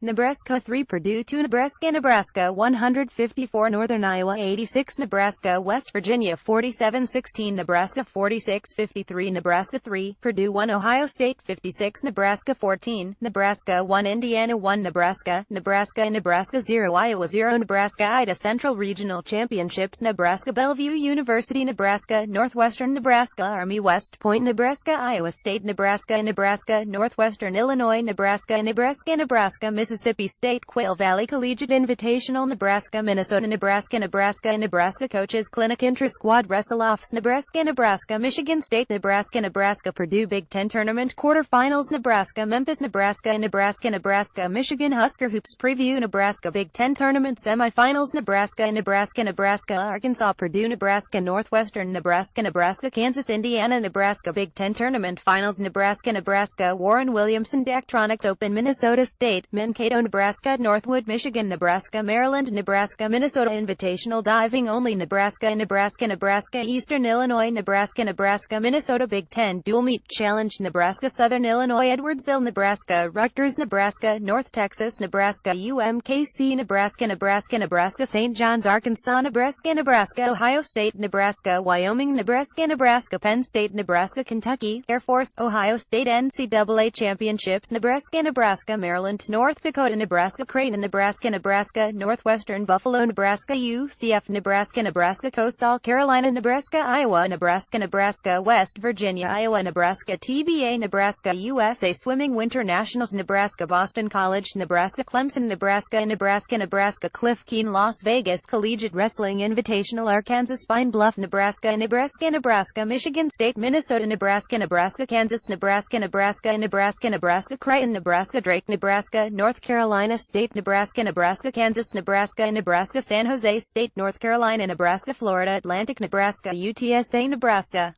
Nebraska 3, Purdue 2, Nebraska 154, Northern Iowa 86, Nebraska West Virginia 47-16, Nebraska 46-53, Nebraska 3, Purdue 1, Ohio State 56, Nebraska 14, Nebraska 1, Indiana 1, Nebraska 0, Iowa 0, Nebraska Ida Central Regional Championships, Nebraska Bellevue University, Nebraska Northwestern, Nebraska Army, West Point, Nebraska Iowa State, Nebraska Northwestern Illinois, Nebraska Mississippi State, Quail Valley Collegiate Invitational, Nebraska Nebraska Coaches Clinic, Intra-Squad Wrestle-Offs, Nebraska Michigan State, Nebraska Purdue Big Ten Tournament Quarterfinals, Nebraska Memphis, Nebraska Michigan Husker Hoops Preview, Nebraska Big Ten Tournament Semifinals, Nebraska Arkansas Purdue, Nebraska Northwestern, Nebraska Kansas, Indiana, Nebraska Big Ten Tournament Finals, Nebraska Warren Williamson Daktronics Open, Minnesota State, Mankato, Nebraska Northwood, Michigan, Nebraska Maryland, Nebraska Minnesota Invitational Diving Only, Nebraska Eastern Illinois, Nebraska Minnesota Big Ten Dual Meet Challenge, Nebraska Southern Illinois Edwardsville, Nebraska Rutgers, Nebraska North Texas, Nebraska UMKC, Nebraska St. John's, Arkansas, Nebraska Ohio State, Nebraska Wyoming, Nebraska Penn State, Nebraska Kentucky Air Force, Ohio State NCAA Championships, Nebraska Maryland, North Dakota, Nebraska Creighton, Nebraska Northwestern Buffalo, Nebraska UCF, Nebraska Coastal Carolina, Nebraska Iowa, Nebraska West Virginia, Iowa, Nebraska TBA, Nebraska USA Swimming Winter Nationals, Nebraska Boston College, Nebraska Clemson, Nebraska Cliff Keen, Las Vegas Collegiate Wrestling Invitational, Arkansas Pine Bluff, Nebraska Michigan State, Minnesota, Nebraska Kansas, Nebraska Creighton, Nebraska Drake, Nebraska North Carolina State, Nebraska Kansas, Nebraska San Jose State, North Carolina, Nebraska Florida Atlantic, Nebraska UTSA, Nebraska